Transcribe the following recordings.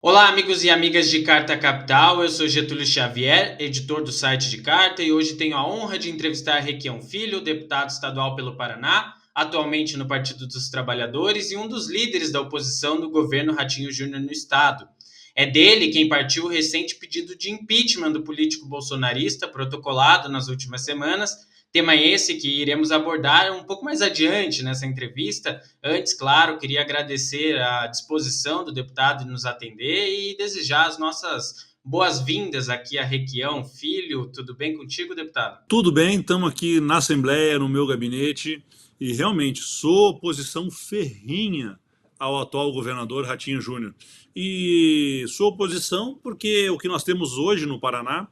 Olá, amigos e amigas de Carta Capital. Eu sou Getúlio Xavier, editor do site de Carta, e hoje tenho a honra de entrevistar Requião Filho, deputado estadual pelo Paraná, atualmente no Partido dos Trabalhadores e um dos líderes da oposição do governo Ratinho Júnior no estado. É dele quem partiu o recente pedido de impeachment do político bolsonarista, protocolado nas últimas semanas. Tema esse que iremos abordar um pouco mais adiante nessa entrevista. Antes, claro, queria agradecer a disposição do deputado de nos atender e desejar as nossas boas-vindas aqui a Requião Filho. Tudo bem contigo, deputado? Tudo bem, estamos aqui na Assembleia, no meu gabinete, e realmente sou oposição ferrinha ao atual governador Ratinho Júnior. E sou oposição porque o que nós temos hoje no Paraná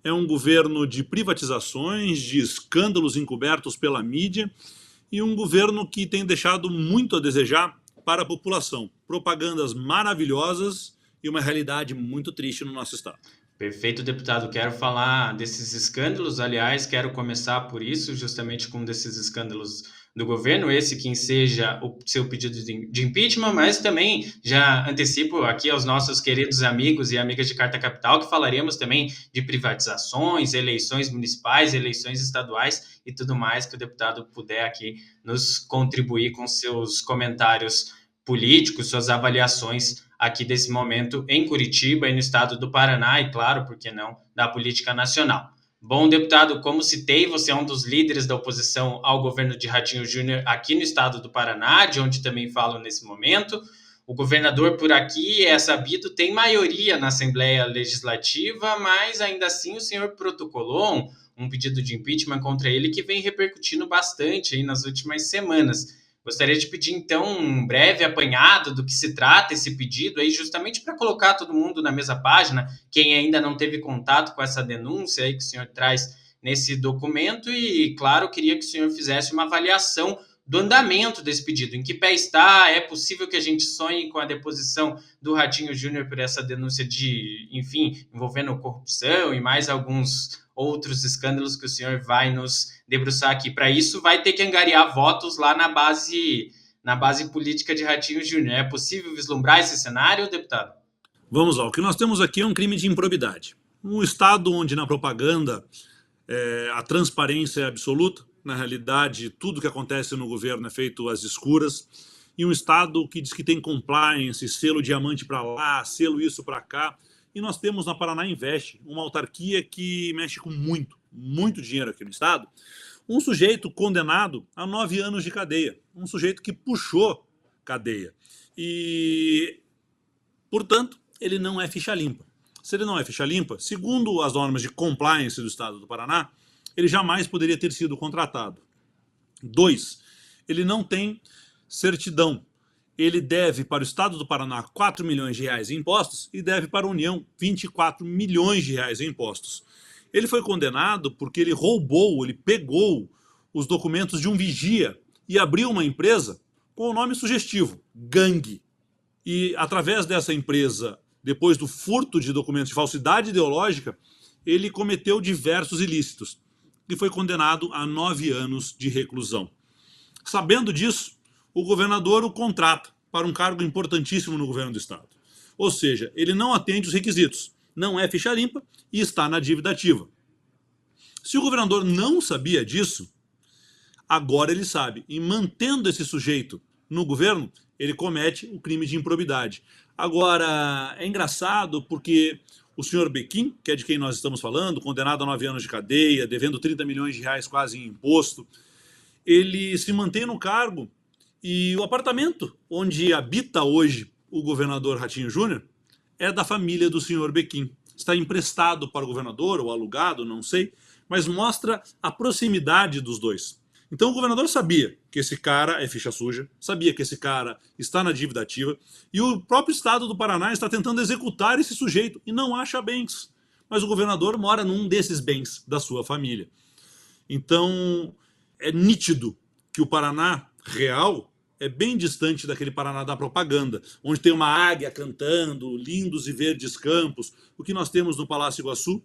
é um governo de privatizações, de escândalos encobertos pela mídia e um governo que tem deixado muito a desejar para a população. Propagandas maravilhosas e uma realidade muito triste no nosso estado. Perfeito, deputado. Quero falar desses escândalos. Aliás, quero começar por isso, justamente com um desses escândalos do governo, esse que enseja o seu pedido de impeachment, mas também já antecipo aqui aos nossos queridos amigos e amigas de Carta Capital que falaremos também de privatizações, eleições municipais, eleições estaduais e tudo mais que o deputado puder aqui nos contribuir com seus comentários políticos, suas avaliações aqui desse momento em Curitiba e no estado do Paraná e, claro, por que não, da política nacional. Bom, deputado, como citei, você é um dos líderes da oposição ao governo de Ratinho Júnior aqui no estado do Paraná, de onde também falo nesse momento. O governador por aqui, é sabido, tem maioria na Assembleia Legislativa, mas ainda assim o senhor protocolou um pedido de impeachment contra ele que vem repercutindo bastante aí nas últimas semanas. Gostaria de pedir, então, um breve apanhado do que se trata esse pedido aí, justamente para colocar todo mundo na mesma página, quem ainda não teve contato com essa denúncia aí que o senhor traz nesse documento e, claro, queria que o senhor fizesse uma avaliação do andamento desse pedido, em que pé está, é possível que a gente sonhe com a deposição do Ratinho Júnior por essa denúncia de, enfim, envolvendo corrupção e mais alguns outros escândalos que o senhor vai nos debruçar aqui. Para isso, vai ter que angariar votos lá na base política de Ratinho Júnior. É possível vislumbrar esse cenário, deputado? Vamos lá, o que nós temos aqui é um crime de improbidade. Um estado onde na propaganda a transparência é absoluta, na realidade tudo que acontece no governo é feito às escuras, e um estado que diz que tem compliance, selo diamante para lá, selo isso para cá, e nós temos na Paraná Invest, uma autarquia que mexe com muito dinheiro aqui no estado, um sujeito condenado a 9 anos de cadeia, um sujeito que puxou cadeia. E, portanto, ele não é ficha limpa. Se ele não é ficha limpa, segundo as normas de compliance do estado do Paraná, ele jamais poderia ter sido contratado. 2, ele não tem certidão. Ele deve para o estado do Paraná 4 milhões de reais em impostos e deve para a União 24 milhões de reais em impostos. Ele foi condenado porque ele roubou, ele pegou os documentos de um vigia e abriu uma empresa com o nome sugestivo, Gangue. E através dessa empresa, depois do furto de documentos de falsidade ideológica, ele cometeu diversos ilícitos e foi condenado a 9 anos de reclusão. Sabendo disso, o governador o contrata para um cargo importantíssimo no governo do estado. Ou seja, ele não atende os requisitos, não é ficha limpa e está na dívida ativa. Se o governador não sabia disso, agora ele sabe. E mantendo esse sujeito no governo, ele comete o crime de improbidade. Agora, é engraçado porque o senhor Bequim, que é de quem nós estamos falando, condenado a 9 anos de cadeia, devendo 30 milhões de reais quase em imposto, ele se mantém no cargo e o apartamento onde habita hoje o governador Ratinho Júnior é da família do senhor Bequim. Está emprestado para o governador ou alugado, não sei, mas mostra a proximidade dos dois. Então o governador sabia que esse cara é ficha suja, sabia que esse cara está na dívida ativa e o próprio estado do Paraná está tentando executar esse sujeito e não acha bens. Mas o governador mora num desses bens da sua família. Então é nítido que o Paraná real é bem distante daquele Paraná da propaganda, onde tem uma águia cantando, lindos e verdes campos. O que nós temos no Palácio Iguaçu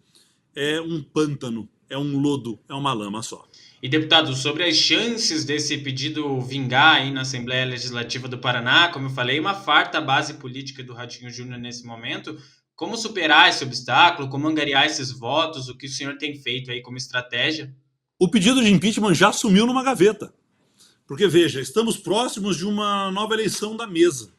é um pântano, é um lodo, é uma lama só. E, deputado, sobre as chances desse pedido vingar aí na Assembleia Legislativa do Paraná, como eu falei, uma farta base política do Ratinho Júnior nesse momento. Como superar esse obstáculo? Como angariar esses votos? O que o senhor tem feito aí como estratégia? O pedido de impeachment já sumiu numa gaveta. Porque, veja, estamos próximos de uma nova eleição da mesa,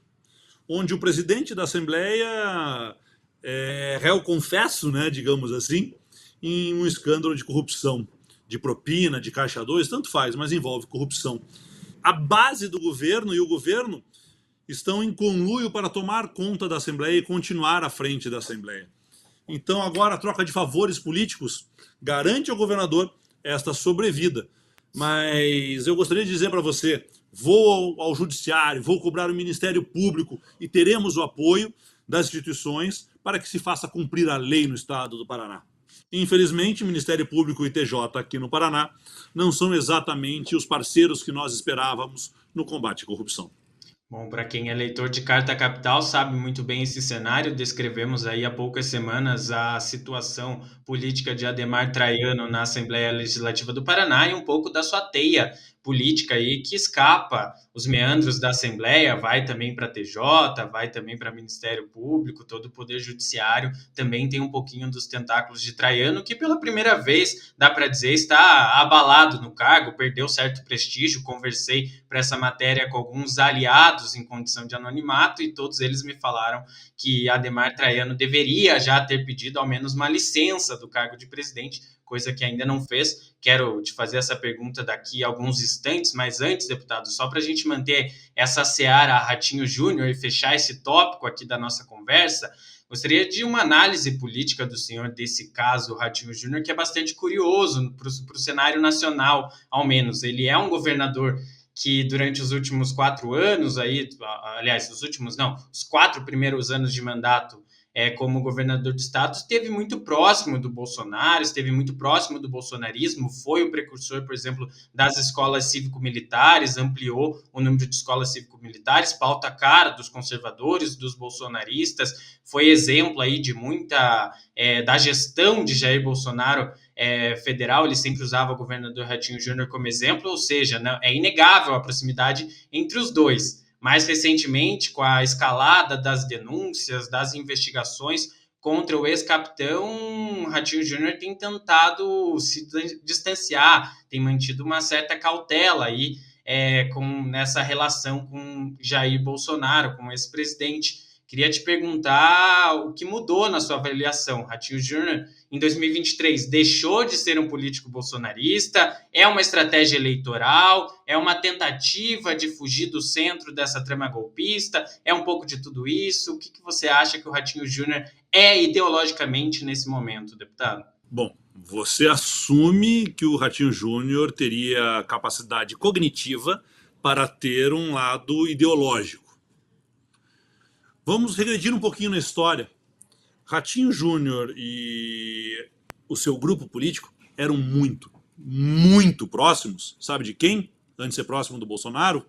onde o presidente da Assembleia é réu confesso, né, digamos assim, em um escândalo de corrupção, de propina, de caixa 2, tanto faz, mas envolve corrupção. A base do governo e o governo estão em conluio para tomar conta da Assembleia e continuar à frente da Assembleia. Então, agora, a troca de favores políticos garante ao governador esta sobrevida. Mas eu gostaria de dizer para você, vou ao judiciário, vou cobrar o Ministério Público e teremos o apoio das instituições para que se faça cumprir a lei no estado do Paraná. Infelizmente, o Ministério Público e TJ aqui no Paraná não são exatamente os parceiros que nós esperávamos no combate à corrupção. Bom, para quem é leitor de Carta Capital, sabe muito bem esse cenário. Descrevemos aí há poucas semanas a situação política de Adhemar Traiano na Assembleia Legislativa do Paraná e um pouco da sua teia política aí que escapa os meandros da Assembleia, vai também para a TJ, vai também para o Ministério Público, todo o Poder Judiciário também tem um pouquinho dos tentáculos de Traiano, que pela primeira vez, dá para dizer, está abalado no cargo, perdeu certo prestígio. Conversei para essa matéria com alguns aliados em condição de anonimato e todos eles me falaram que Adhemar Traiano deveria já ter pedido ao menos uma licença do cargo de presidente, coisa que ainda não fez. Quero te fazer essa pergunta daqui a alguns instantes, mas antes, deputado, só para a gente manter essa seara Ratinho Júnior e fechar esse tópico aqui da nossa conversa, gostaria de uma análise política do senhor desse caso Ratinho Júnior, que é bastante curioso para o cenário nacional, ao menos. Ele é um governador que durante os últimos 4 anos, aí, aliás, os 4 primeiros anos de mandato como governador do estado, esteve muito próximo do Bolsonaro, esteve muito próximo do bolsonarismo, foi o precursor, por exemplo, das escolas cívico-militares, ampliou o número de escolas cívico-militares, pauta cara dos conservadores, dos bolsonaristas, foi exemplo aí de muita da gestão de Jair Bolsonaro federal. Ele sempre usava o governador Ratinho Júnior como exemplo, ou seja, né, é inegável a proximidade entre os dois. Mais recentemente, com a escalada das denúncias, das investigações contra o ex-capitão, Ratinho Júnior tem tentado se distanciar, tem mantido uma certa cautela aí nessa relação com Jair Bolsonaro, com esse presidente. Queria te perguntar o que mudou na sua avaliação. Ratinho Júnior, em 2023, deixou de ser um político bolsonarista? É uma estratégia eleitoral? É uma tentativa de fugir do centro dessa trama golpista? É um pouco de tudo isso? O que você acha que o Ratinho Júnior é ideologicamente nesse momento, deputado? Bom, você assume que o Ratinho Júnior teria capacidade cognitiva para ter um lado ideológico. Vamos regredir um pouquinho na história. Ratinho Júnior e o seu grupo político eram muito próximos. Sabe de quem? Antes de ser próximo do Bolsonaro?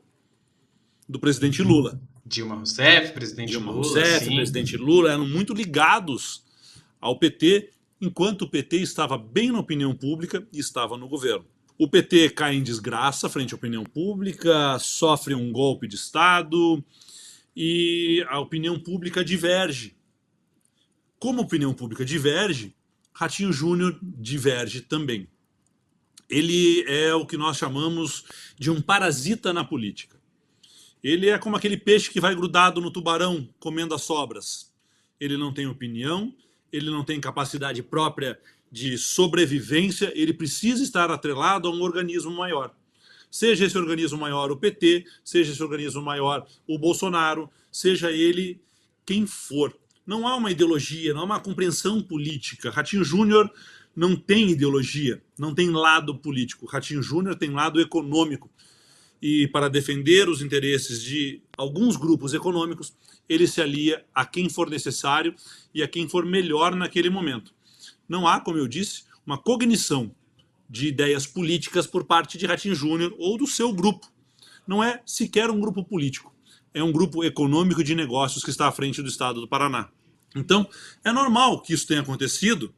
Do presidente Lula. Dilma Rousseff, presidente Lula, eram muito ligados ao PT, enquanto o PT estava bem na opinião pública e estava no governo. O PT cai em desgraça frente à opinião pública, sofre um golpe de Estado e a opinião pública diverge. Como a opinião pública diverge, Ratinho Júnior diverge também. Ele é o que nós chamamos de um parasita na política. Ele é como aquele peixe que vai grudado no tubarão, comendo as sobras. Ele não tem opinião, ele não tem capacidade própria de sobrevivência, ele precisa estar atrelado a um organismo maior. Seja esse organismo maior o PT, seja esse organismo maior o Bolsonaro, seja ele quem for. Não há uma ideologia, não há uma compreensão política. Ratinho Júnior não tem ideologia, não tem lado político. Ratinho Júnior tem lado econômico. E para defender os interesses de alguns grupos econômicos, ele se alia a quem for necessário e a quem for melhor naquele momento. Não há, como eu disse, uma cognição de ideias políticas por parte de Ratinho Júnior ou do seu grupo. Não é sequer um grupo político, é um grupo econômico de negócios que está à frente do estado do Paraná. Então, é normal que isso tenha acontecido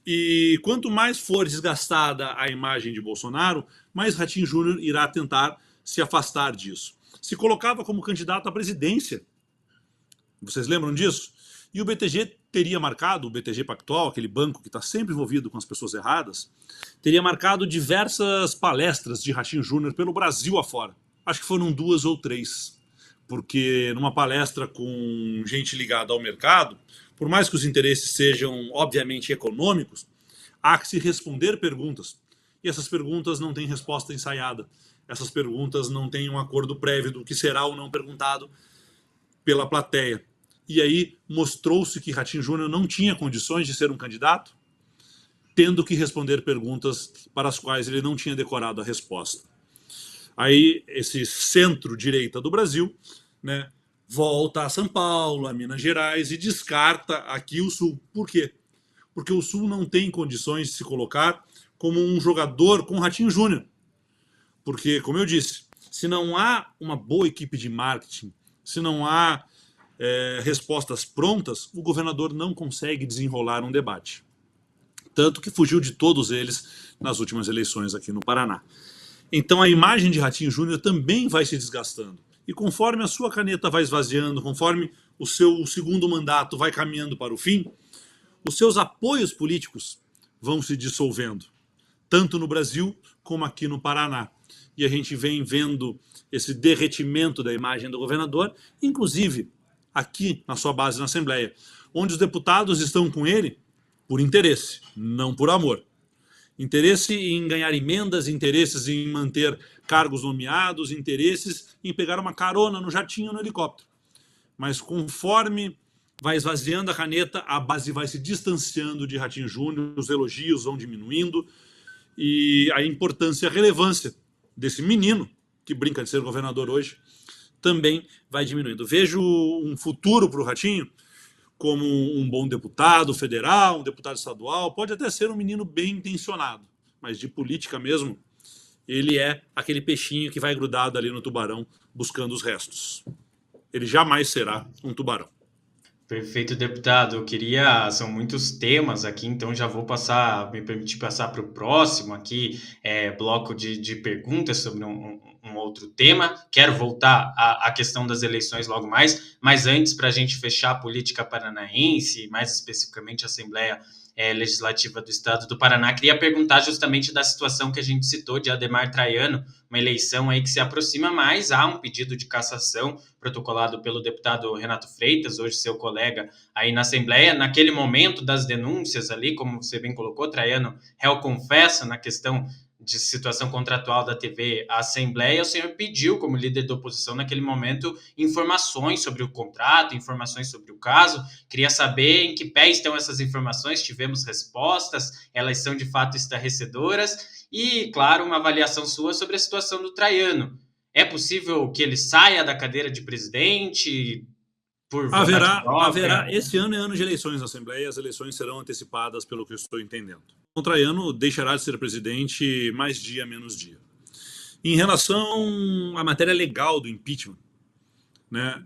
E quanto mais for desgastada a imagem de Bolsonaro, mais Ratinho Júnior irá tentar se afastar disso. Se colocava como candidato à presidência. Vocês lembram disso? E o BTG teria marcado, o BTG Pactual, aquele banco que está sempre envolvido com as pessoas erradas, teria marcado diversas palestras de Ratinho Júnior pelo Brasil afora. Acho que foram 2 ou 3. Porque numa palestra com gente ligada ao mercado, por mais que os interesses sejam obviamente econômicos, há que se responder perguntas. E essas perguntas não têm resposta ensaiada. Essas perguntas não têm um acordo prévio do que será ou não perguntado pela plateia. E aí mostrou-se que Ratinho Júnior não tinha condições de ser um candidato, tendo que responder perguntas para as quais ele não tinha decorado a resposta. Aí esse centro-direita do Brasil, né, volta a São Paulo, a Minas Gerais e descarta aqui o Sul. Por quê? Porque o Sul não tem condições de se colocar como um jogador com Ratinho Júnior. Porque, como eu disse, se não há uma boa equipe de marketing, se não há respostas prontas, o governador não consegue desenrolar um debate. Tanto que fugiu de todos eles nas últimas eleições aqui no Paraná. Então a imagem de Ratinho Júnior também vai se desgastando. E conforme a sua caneta vai esvaziando, conforme o seu segundo mandato vai caminhando para o fim, os seus apoios políticos vão se dissolvendo, tanto no Brasil como aqui no Paraná. E a gente vem vendo esse derretimento da imagem do governador, inclusive aqui na sua base na Assembleia, onde os deputados estão com ele por interesse, não por amor. Interesse em ganhar emendas, interesses em manter cargos nomeados, interesses em pegar uma carona no jatinho, no helicóptero. Mas conforme vai esvaziando a caneta, a base vai se distanciando de Ratinho Júnior, os elogios vão diminuindo e a importância e a relevância desse menino, que brinca de ser governador hoje, também vai diminuindo. Vejo um futuro para o Ratinho como um bom deputado federal, um deputado estadual, pode até ser um menino bem intencionado, mas de política mesmo, ele é aquele peixinho que vai grudado ali no tubarão buscando os restos. Ele jamais será um tubarão. Perfeito, deputado. São muitos temas aqui, então já vou me permitir passar para o próximo aqui, bloco de perguntas sobre um outro tema. Quero voltar à questão das eleições logo mais, mas antes, para a gente fechar a política paranaense, mais especificamente a Assembleia Legislativa do Estado do Paraná, queria perguntar justamente da situação que a gente citou de Adhemar Traiano, uma eleição aí que se aproxima mais. Há um pedido de cassação protocolado pelo deputado Renato Freitas, hoje seu colega aí na Assembleia. Naquele momento das denúncias ali, como você bem colocou, Traiano réu confesso na questão de situação contratual da TV à Assembleia, o senhor pediu, como líder da oposição naquele momento, informações sobre o contrato, informações sobre o caso. Queria saber em que pé estão essas informações, tivemos respostas, elas são de fato estarrecedoras, e, claro, uma avaliação sua sobre a situação do Traiano. É possível que ele saia da cadeira de presidente por vontade própria? Esse ano é ano de eleições na Assembleia, as eleições serão antecipadas, pelo que eu estou entendendo. O Traiano deixará de ser presidente mais dia, menos dia. Em relação à matéria legal do impeachment, né,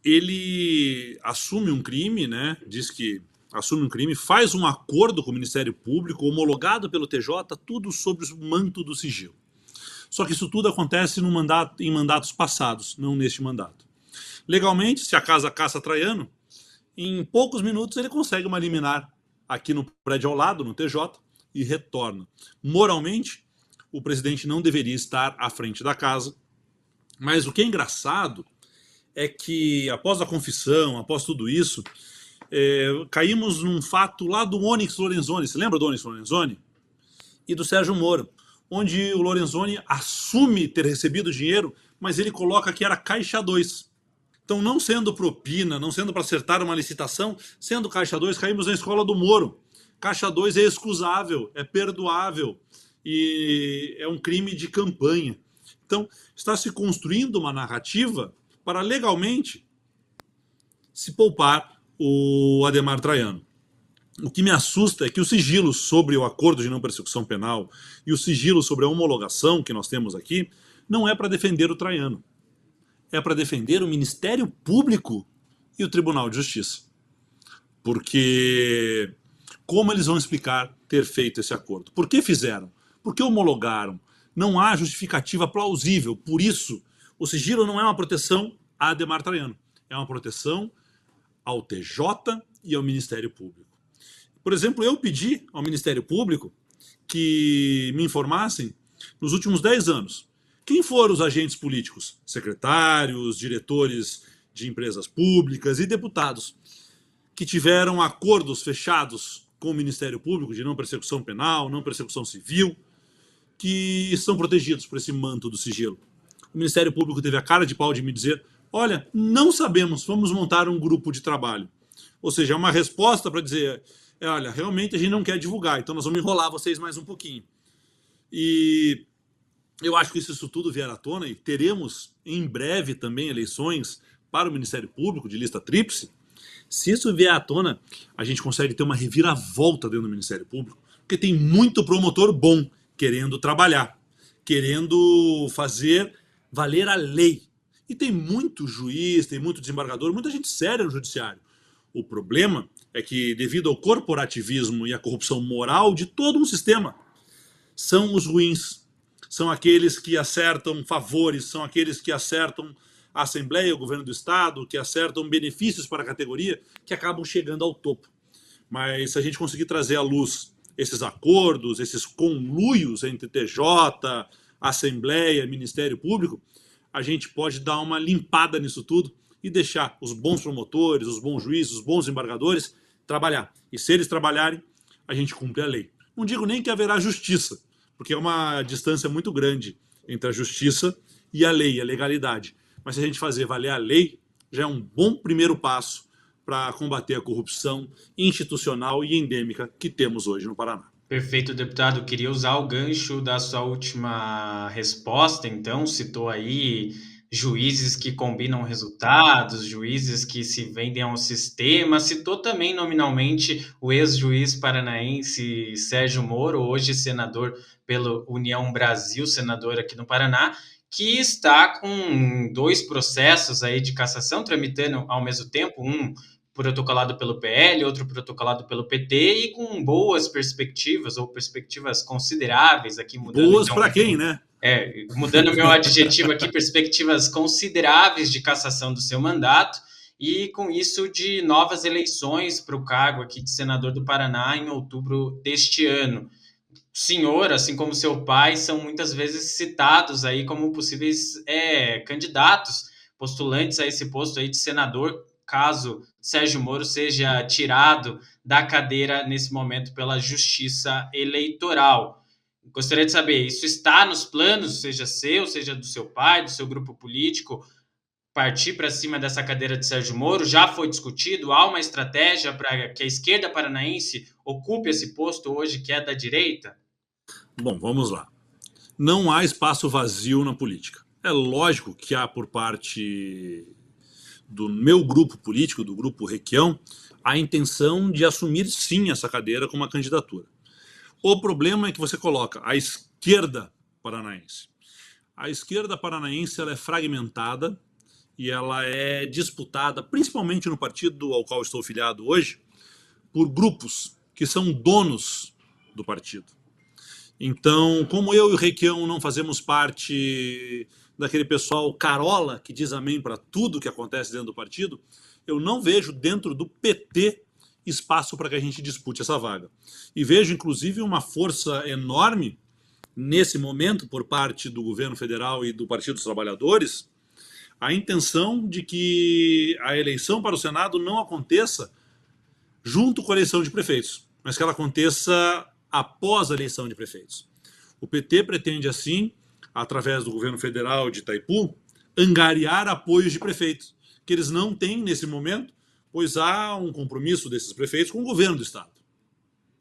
ele assume um crime, né, diz que assume um crime, faz um acordo com o Ministério Público, homologado pelo TJ, tudo sob o manto do sigilo. Só que isso tudo acontece em mandatos passados, não neste mandato. Legalmente, se a casa caça Traiano, em poucos minutos ele consegue uma liminar aqui no prédio ao lado, no TJ, e retorna. Moralmente, o presidente não deveria estar à frente da casa, mas o que é engraçado é que, após a confissão, após tudo isso, caímos num fato lá do Onyx Lorenzoni. Você lembra do Onyx Lorenzoni? E do Sérgio Moro, onde o Lorenzoni assume ter recebido dinheiro, mas ele coloca que era Caixa 2. Então, não sendo propina, não sendo para acertar uma licitação, sendo Caixa 2, caímos na escola do Moro. Caixa 2 é excusável, é perdoável e é um crime de campanha. Então, está se construindo uma narrativa para legalmente se poupar o Adhemar Traiano. O que me assusta é que o sigilo sobre o acordo de não persecução penal e o sigilo sobre a homologação que nós temos aqui não é para defender o Traiano. É para defender o Ministério Público e o Tribunal de Justiça. Porque Como eles vão explicar ter feito esse acordo? Por que fizeram? Por que homologaram? Não há justificativa plausível. Por isso, o sigilo não é uma proteção a Adhemar Traiano. É uma proteção ao TJ e ao Ministério Público. Por exemplo, eu pedi ao Ministério Público que me informassem, nos últimos 10 anos, quem foram os agentes políticos, secretários, diretores de empresas públicas e deputados que tiveram acordos fechados com o Ministério Público de não persecução penal, não persecução civil, que estão protegidos por esse manto do sigilo. O Ministério Público teve a cara de pau de me dizer: olha, não sabemos, vamos montar um grupo de trabalho. Ou seja, é uma resposta para dizer: olha, realmente a gente não quer divulgar, então nós vamos enrolar vocês mais um pouquinho. E eu acho que se isso tudo vier à tona, e teremos em breve também eleições para o Ministério Público de lista tríplice, se isso vier à tona, a gente consegue ter uma reviravolta dentro do Ministério Público, porque tem muito promotor bom querendo trabalhar, querendo fazer valer a lei. E tem muito juiz, tem muito desembargador, muita gente séria no judiciário. O problema é que, devido ao corporativismo e à corrupção moral de todo um sistema, são os ruins, são aqueles que acertam favores, são aqueles que acertam a Assembleia, o governo do Estado, que acertam benefícios para a categoria, que acabam chegando ao topo. Mas se a gente conseguir trazer à luz esses acordos, esses conluios entre TJ, Assembleia, Ministério Público, a gente pode dar uma limpada nisso tudo e deixar os bons promotores, os bons juízes, os bons embargadores trabalhar. E se eles trabalharem, a gente cumpre a lei. Não digo nem que haverá justiça, porque é uma distância muito grande entre a justiça e a lei, a legalidade. Mas se a gente fazer valer a lei, já é um bom primeiro passo para combater a corrupção institucional e endêmica que temos hoje no Paraná. Perfeito, deputado. Queria usar o gancho da sua última resposta, então, citou aí juízes que combinam resultados, juízes que se vendem ao sistema, citou também nominalmente o ex-juiz paranaense Sérgio Moro, hoje senador pela União Brasil, senador aqui no Paraná, que está com 2 processos aí de cassação tramitando ao mesmo tempo, um protocolado pelo PL, outro protocolado pelo PT, e com boas perspectivas, ou perspectivas consideráveis aqui. Mudando, boas para quem, né? Mudando o meu adjetivo aqui, perspectivas consideráveis de cassação do seu mandato, e com isso de novas eleições para o cargo aqui de senador do Paraná em outubro deste ano. O senhor, assim como seu pai, são muitas vezes citados aí como possíveis candidatos, postulantes a esse posto aí de senador, caso Sérgio Moro seja tirado da cadeira nesse momento pela Justiça Eleitoral. Gostaria de saber, isso está nos planos, seja seu, seja do seu pai, do seu grupo político, partir para cima dessa cadeira de Sérgio Moro? Já foi discutido? Há uma estratégia para que a esquerda paranaense ocupe esse posto hoje que é da direita? Bom, vamos lá. Não há espaço vazio na política. É lógico que há por parte do meu grupo político, do grupo Requião, a intenção de assumir sim essa cadeira como uma candidatura. O problema é que você coloca a esquerda paranaense. A esquerda paranaense ela é fragmentada e ela é disputada, principalmente no partido ao qual estou filiado hoje, por grupos que são donos do partido. Então, como eu e o Requião não fazemos parte daquele pessoal carola que diz amém para tudo que acontece dentro do partido, eu não vejo dentro do PT espaço para que a gente dispute essa vaga. E vejo, inclusive, uma força enorme nesse momento por parte do governo federal e do Partido dos Trabalhadores, a intenção de que a eleição para o Senado não aconteça junto com a eleição de prefeitos, mas que ela aconteça após a eleição de prefeitos. O PT pretende, assim, através do governo federal de Itaipu, angariar apoios de prefeitos, que eles não têm nesse momento, pois há um compromisso desses prefeitos com o governo do Estado.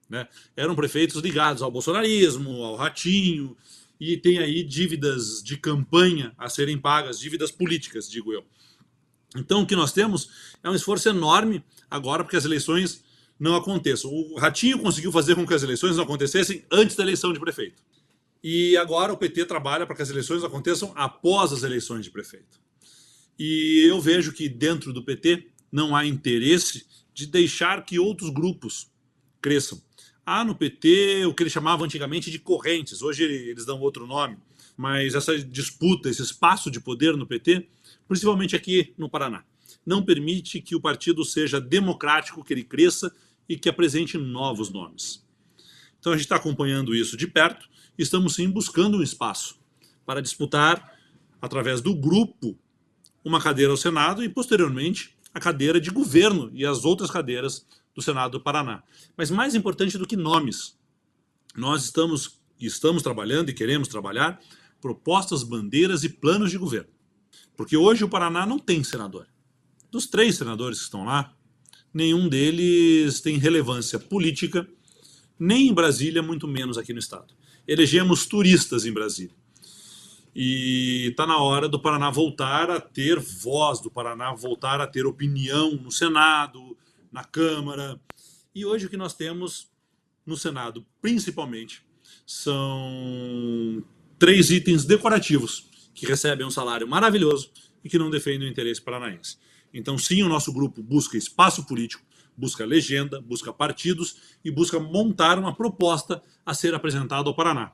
Né? Eram prefeitos ligados ao bolsonarismo, ao ratinho, e tem aí dívidas de campanha a serem pagas, dívidas políticas, digo eu. Então o que nós temos é um esforço enorme agora porque as eleições não aconteçam. O ratinho conseguiu fazer com que as eleições não acontecessem antes da eleição de prefeito. E agora o PT trabalha para que as eleições aconteçam após as eleições de prefeito. E eu vejo que dentro do PT não há interesse de deixar que outros grupos cresçam. Há no PT o que eles chamavam antigamente de correntes, hoje eles dão outro nome, mas essa disputa, esse espaço de poder no PT, principalmente aqui no Paraná, não permite que o partido seja democrático, que ele cresça e que apresente novos nomes. Então a gente está acompanhando isso de perto e estamos sim buscando um espaço para disputar, através do grupo, uma cadeira ao Senado e posteriormente a cadeira de governo e as outras cadeiras do Senado do Paraná. Mas mais importante do que nomes, nós estamos trabalhando e queremos trabalhar propostas, bandeiras e planos de governo. Porque hoje o Paraná não tem senador. Dos 3 senadores que estão lá, nenhum deles tem relevância política, nem em Brasília, muito menos aqui no estado. Elegemos turistas em Brasília. E está na hora do Paraná voltar a ter voz, do Paraná voltar a ter opinião no Senado, na Câmara. E hoje o que nós temos no Senado, principalmente, são 3 itens decorativos que recebem um salário maravilhoso e que não defendem o interesse paranaense. Então, sim, o nosso grupo busca espaço político, busca legenda, busca partidos e busca montar uma proposta a ser apresentada ao Paraná,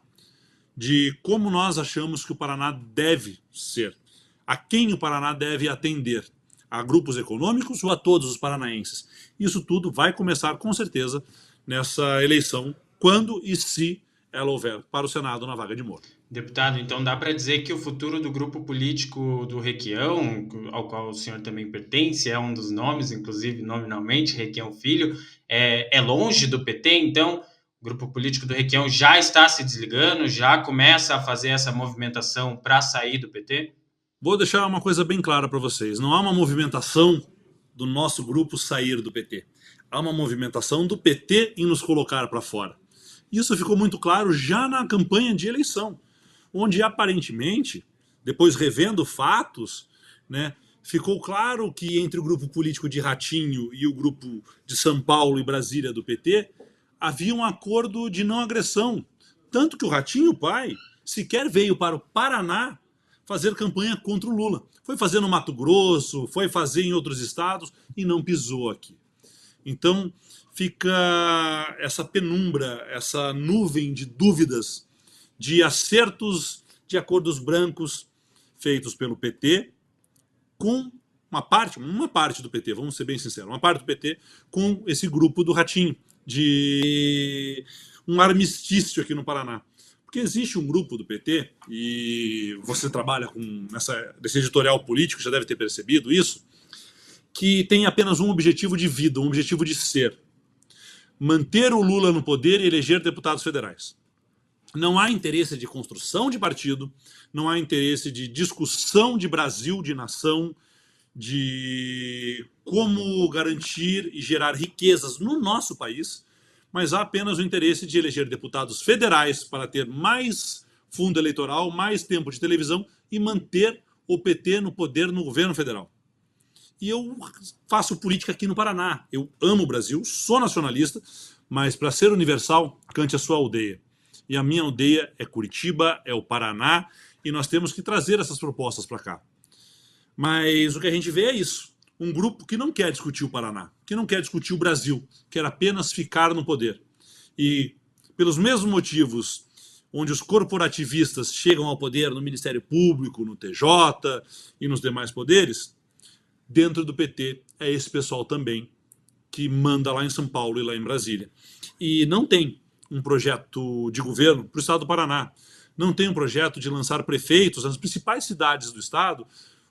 de como nós achamos que o Paraná deve ser, a quem o Paraná deve atender, a grupos econômicos ou a todos os paranaenses. Isso tudo vai começar, com certeza, nessa eleição, quando e se ela houver para o Senado na vaga de Moro. Deputado, então dá para dizer que o futuro do grupo político do Requião, ao qual o senhor também pertence, é um dos nomes, inclusive nominalmente, Requião Filho, é longe do PT, então o grupo político do Requião já está se desligando, já começa a fazer essa movimentação para sair do PT? Vou deixar uma coisa bem clara para vocês, não há uma movimentação do nosso grupo sair do PT. Há uma movimentação do PT em nos colocar para fora. Isso ficou muito claro já na campanha de eleição, onde aparentemente, depois revendo fatos, né, ficou claro que entre o grupo político de Ratinho e o grupo de São Paulo e Brasília do PT, havia um acordo de não agressão. Tanto que o Ratinho, pai, sequer veio para o Paraná fazer campanha contra o Lula. Foi fazer no Mato Grosso, foi fazer em outros estados e não pisou aqui. Então fica essa penumbra, essa nuvem de dúvidas, de acertos de acordos brancos feitos pelo PT com uma parte do PT, vamos ser bem sinceros, uma parte do PT com esse grupo do Ratinho, de um armistício aqui no Paraná. Porque existe um grupo do PT, e você trabalha nesse editorial político, já deve ter percebido isso, que tem apenas um objetivo de vida, um objetivo de ser: manter o Lula no poder e eleger deputados federais. Não há interesse de construção de partido, não há interesse de discussão de Brasil, de nação, de como garantir e gerar riquezas no nosso país, mas há apenas o interesse de eleger deputados federais para ter mais fundo eleitoral, mais tempo de televisão e manter o PT no poder no governo federal. E eu faço política aqui no Paraná. Eu amo o Brasil, sou nacionalista, mas para ser universal, cante a sua aldeia. E a minha aldeia é Curitiba, é o Paraná, e nós temos que trazer essas propostas para cá. Mas o que a gente vê é isso. Um grupo que não quer discutir o Paraná, que não quer discutir o Brasil, quer apenas ficar no poder. E pelos mesmos motivos onde os corporativistas chegam ao poder no Ministério Público, no TJ e nos demais poderes, dentro do PT é esse pessoal também que manda lá em São Paulo e lá em Brasília. E não tem um projeto de governo para o estado do Paraná. Não tem um projeto de lançar prefeitos nas principais cidades do estado,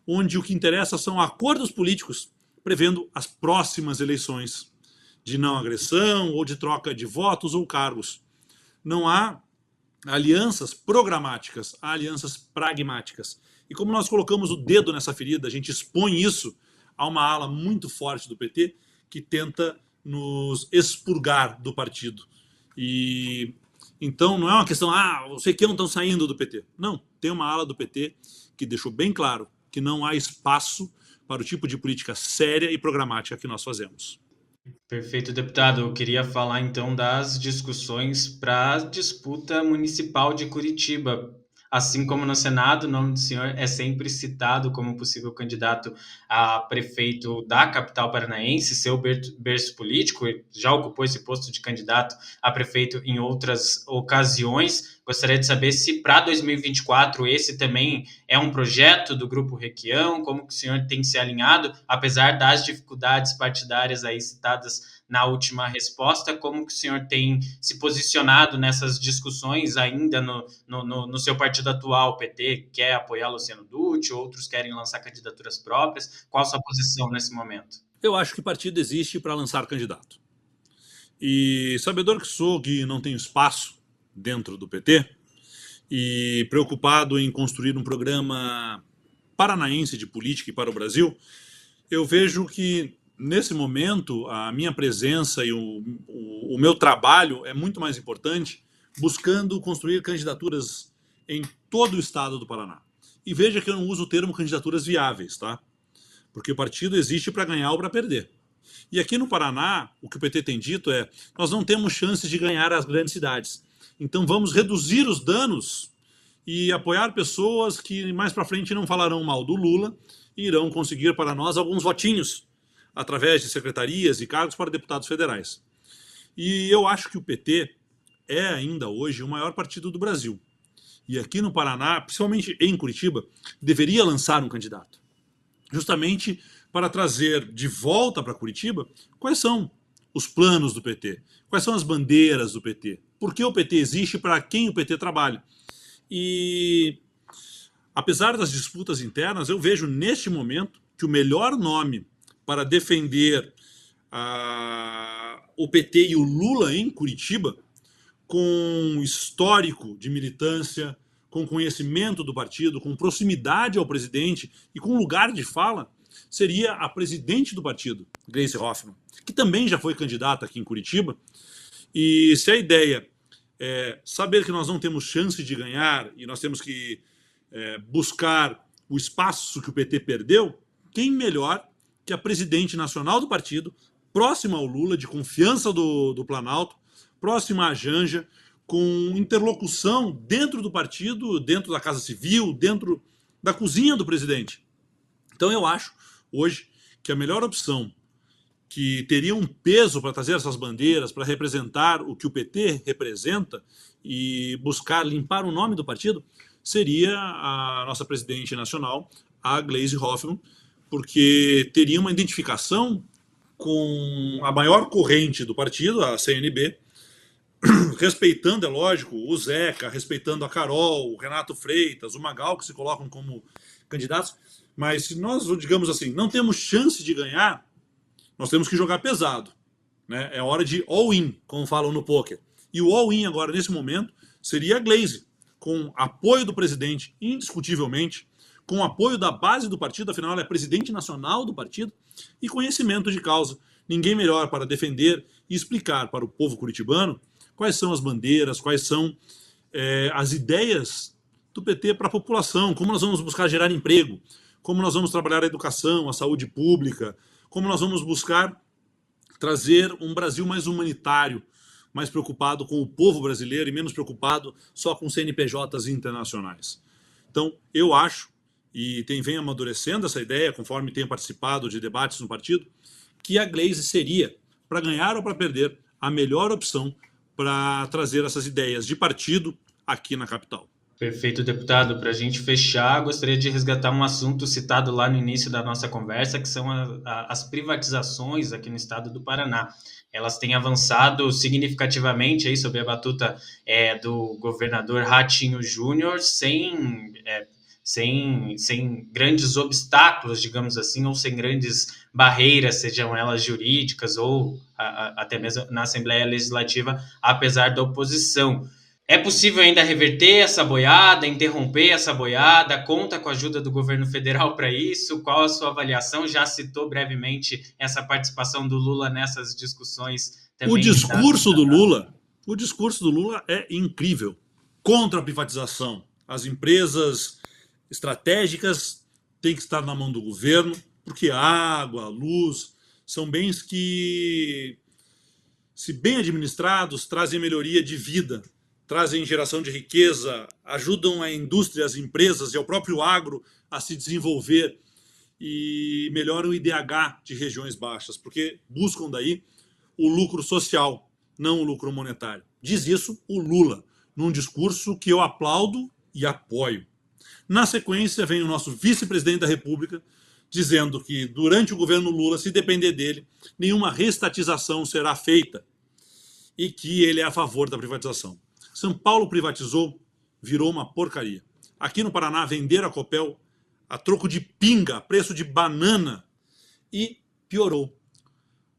onde o que interessa são acordos políticos prevendo as próximas eleições de não agressão ou de troca de votos ou cargos. Não há alianças programáticas, há alianças pragmáticas. E como nós colocamos o dedo nessa ferida, a gente expõe isso a uma ala muito forte do PT que tenta nos expurgar do partido. E então não é uma questão, os Requião estão saindo do PT. Não, tem uma ala do PT que deixou bem claro que não há espaço para o tipo de política séria e programática que nós fazemos. Perfeito, deputado. Eu queria falar então das discussões para a disputa municipal de Curitiba. assim como no Senado, o nome do senhor é sempre citado como possível candidato a prefeito da capital paranaense, seu berço político, ele já ocupou esse posto de candidato a prefeito em outras ocasiões. Gostaria de saber se para 2024 esse também é um projeto do Grupo Requião, como que o senhor tem se alinhado, apesar das dificuldades partidárias aí citadas na última resposta, como que o senhor tem se posicionado nessas discussões ainda no seu partido atual? O PT quer apoiar Luciano Dutti, outros querem lançar candidaturas próprias. Qual a sua posição nesse momento? Eu acho que partido existe para lançar candidato. E sabedor que sou que não tenho espaço dentro do PT e preocupado em construir um programa paranaense de política e para o Brasil, eu vejo que nesse momento a minha presença e o meu trabalho é muito mais importante, buscando construir candidaturas em todo o estado do Paraná. E veja que eu não uso o termo candidaturas viáveis, tá? Porque o partido existe para ganhar ou para perder. E aqui no Paraná, o que o PT tem dito é: nós não temos chances de ganhar as grandes cidades. Então vamos reduzir os danos e apoiar pessoas que mais para frente não falarão mal do Lula e irão conseguir para nós alguns votinhos através de secretarias e cargos para deputados federais. E eu acho que o PT é ainda hoje o maior partido do Brasil. E aqui no Paraná, principalmente em Curitiba, deveria lançar um candidato. Justamente para trazer de volta para Curitiba quais são os planos do PT, quais são as bandeiras do PT, por que o PT existe, para quem o PT trabalha. E apesar das disputas internas, eu vejo neste momento que o melhor nome para defender o PT e o Lula em Curitiba, com histórico de militância, com conhecimento do partido, com proximidade ao presidente e com lugar de fala, seria a presidente do partido, Gleisi Hoffmann, que também já foi candidata aqui em Curitiba. E se a ideia é saber que nós não temos chance de ganhar e nós temos que buscar o espaço que o PT perdeu, quem melhor que a presidente nacional do partido, próxima ao Lula, de confiança do Planalto, próxima à Janja, com interlocução dentro do partido, dentro da Casa Civil, dentro da cozinha do presidente. Então eu acho, hoje, que a melhor opção, que teria um peso para trazer essas bandeiras, para representar o que o PT representa e buscar limpar o nome do partido, seria a nossa presidente nacional, a Gleisi Hoffmann, porque teria uma identificação com a maior corrente do partido, a CNB, respeitando, é lógico, o Zeca, respeitando a Carol, o Renato Freitas, o Magal, que se colocam como candidatos, mas se nós, digamos assim, não temos chance de ganhar, nós temos que jogar pesado, né? É hora de all-in, como falam no poker. E o all-in agora, nesse momento, seria a Gleisi, com apoio do presidente, indiscutivelmente, com apoio da base do partido, afinal ela é presidente nacional do partido, e conhecimento de causa. Ninguém melhor para defender e explicar para o povo curitibano quais são as bandeiras, quais são as ideias do PT para a população, como nós vamos buscar gerar emprego, como nós vamos trabalhar a educação, a saúde pública, como nós vamos buscar trazer um Brasil mais humanitário, mais preocupado com o povo brasileiro e menos preocupado só com CNPJs internacionais. Então, eu acho, e vem amadurecendo essa ideia, conforme tenho participado de debates no partido, que a Gleisi seria, para ganhar ou para perder, a melhor opção para trazer essas ideias de partido aqui na capital. Perfeito, deputado. Para a gente fechar, gostaria de resgatar um assunto citado lá no início da nossa conversa, que são as privatizações aqui no estado do Paraná. Elas têm avançado significativamente aí sob a batuta do governador Ratinho Júnior, sem grandes obstáculos, digamos assim, ou sem grandes barreiras, sejam elas jurídicas ou até mesmo na Assembleia Legislativa, apesar da oposição. É possível ainda reverter essa boiada, interromper essa boiada? Conta com a ajuda do governo federal para isso? Qual a sua avaliação? Já citou brevemente essa participação do Lula nessas discussões também. O discurso do Lula é incrível. Contra a privatização. As empresas estratégicas têm que estar na mão do governo, porque a água, a luz, são bens que, se bem administrados, trazem melhoria de vida, trazem geração de riqueza, ajudam a indústria, as empresas e ao próprio agro a se desenvolver e melhoram o IDH de regiões baixas, porque buscam daí o lucro social, não o lucro monetário. Diz isso o Lula, num discurso que eu aplaudo e apoio. Na sequência, vem o nosso vice-presidente da República dizendo que durante o governo Lula, se depender dele, nenhuma reestatização será feita e que ele é a favor da privatização. São Paulo privatizou, virou uma porcaria. Aqui no Paraná, venderam a Copel a troco de pinga, a preço de banana, e piorou.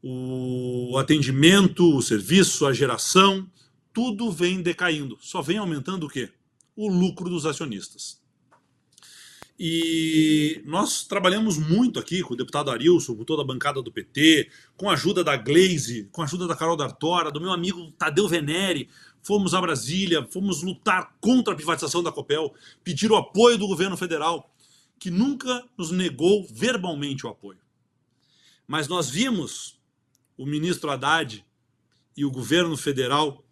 O atendimento, o serviço, a geração, tudo vem decaindo. Só vem aumentando o quê? O lucro dos acionistas. E nós trabalhamos muito aqui com o deputado Arilson, com toda a bancada do PT, com a ajuda da Gleisi, com a ajuda da Carol D'Artora, do meu amigo Tadeu Venere. Fomos a Brasília, fomos lutar contra a privatização da Copel, pedir o apoio do governo federal, que nunca nos negou verbalmente o apoio. Mas nós vimos o ministro Haddad e o governo federal,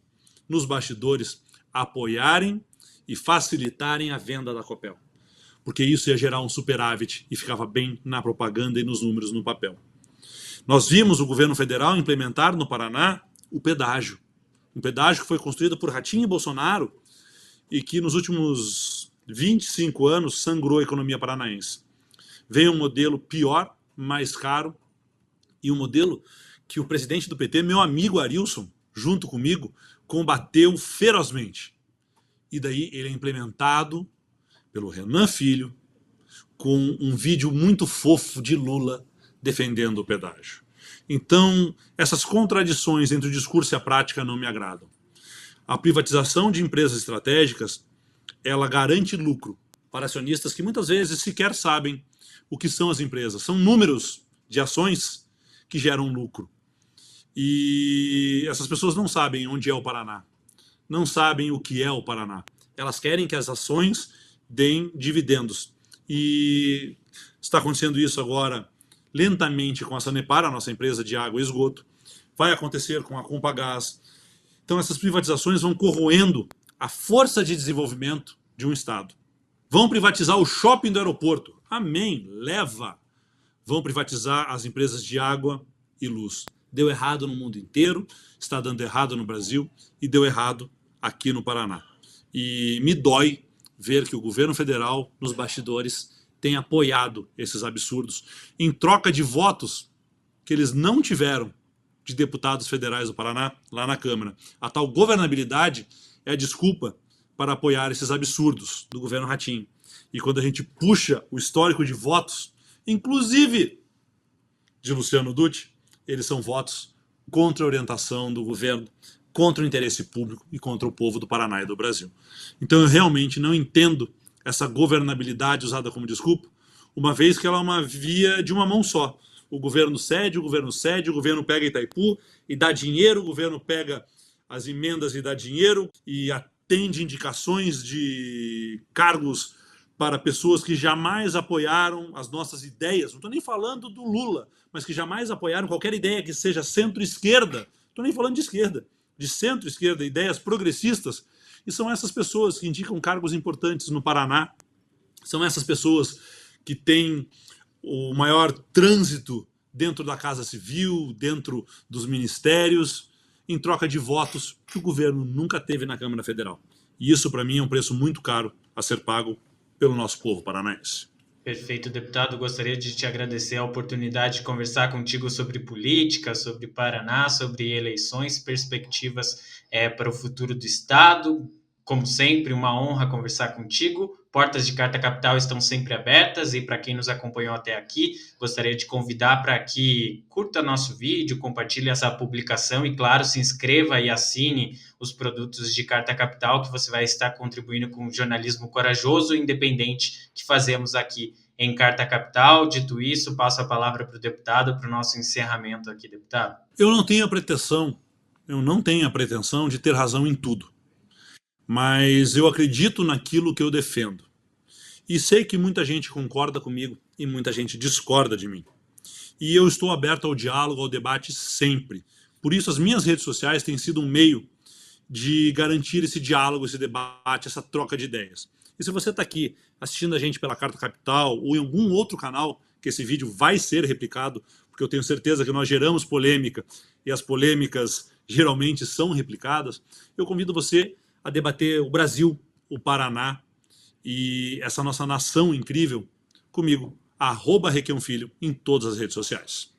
nos bastidores, apoiarem e facilitarem a venda da Copel. Porque isso ia gerar um superávit e ficava bem na propaganda e nos números no papel. Nós vimos o governo federal implementar no Paraná o pedágio. Um pedágio que foi construído por Ratinho e Bolsonaro e que nos últimos 25 anos sangrou a economia paranaense. Veio um modelo pior, mais caro, e um modelo que o presidente do PT, meu amigo Arilson, junto comigo, combateu ferozmente. E daí ele é implementado pelo Renan Filho, com um vídeo muito fofo de Lula defendendo o pedágio. Então, essas contradições entre o discurso e a prática não me agradam. A privatização de empresas estratégicas, ela garante lucro para acionistas que muitas vezes sequer sabem o que são as empresas. São números de ações que geram lucro. E essas pessoas não sabem onde é o Paraná. Não sabem o que é o Paraná. Elas querem que as ações deem dividendos. E está acontecendo isso agora lentamente com a Sanepar, a nossa empresa de água e esgoto. Vai acontecer com a Compagás. Então essas privatizações vão corroendo a força de desenvolvimento de um Estado. Vão privatizar o shopping do aeroporto. Amém, leva. Vão privatizar as empresas de água e luz. Deu errado no mundo inteiro, está dando errado no Brasil e deu errado aqui no Paraná. E me dói ver que o governo federal, nos bastidores, tem apoiado esses absurdos em troca de votos que eles não tiveram de deputados federais do Paraná, lá na Câmara. A tal governabilidade é a desculpa para apoiar esses absurdos do governo Ratinho. E quando a gente puxa o histórico de votos, inclusive de Luciano Dutti, eles são votos contra a orientação do governo, contra o interesse público e contra o povo do Paraná e do Brasil. Então eu realmente não entendo essa governabilidade usada como desculpa, uma vez que ela é uma via de uma mão só. O governo cede, o governo pega Itaipu e dá dinheiro, o governo pega as emendas e dá dinheiro e atende indicações de cargos para pessoas que jamais apoiaram as nossas ideias. Não estou nem falando do Lula, mas que jamais apoiaram qualquer ideia que seja centro-esquerda. Não estou nem falando de esquerda, de centro-esquerda, ideias progressistas. E são essas pessoas que indicam cargos importantes no Paraná. São essas pessoas que têm o maior trânsito dentro da Casa Civil, dentro dos ministérios, em troca de votos que o governo nunca teve na Câmara Federal. E isso, para mim, é um preço muito caro a ser pago pelo nosso povo paranaense. Perfeito, deputado. Gostaria de te agradecer a oportunidade de conversar contigo sobre política, sobre Paraná, sobre eleições, perspectivas para o futuro do Estado. Como sempre, uma honra conversar contigo. Portas de Carta Capital estão sempre abertas e para quem nos acompanhou até aqui, gostaria de convidar para que curta nosso vídeo, compartilhe essa publicação e, claro, se inscreva e assine os produtos de Carta Capital, que você vai estar contribuindo com o jornalismo corajoso e independente que fazemos aqui em Carta Capital. Dito isso, passo a palavra para o deputado, para o nosso encerramento aqui, deputado. Eu não tenho a pretensão de ter razão em tudo. Mas eu acredito naquilo que eu defendo. E sei que muita gente concorda comigo e muita gente discorda de mim. E eu estou aberto ao diálogo, ao debate sempre. Por isso as minhas redes sociais têm sido um meio de garantir esse diálogo, esse debate, essa troca de ideias. E se você está aqui assistindo a gente pela Carta Capital ou em algum outro canal que esse vídeo vai ser replicado, porque eu tenho certeza que nós geramos polêmica e as polêmicas geralmente são replicadas, eu convido você a debater o Brasil, o Paraná e essa nossa nação incrível comigo, @Requião Filho, em todas as redes sociais.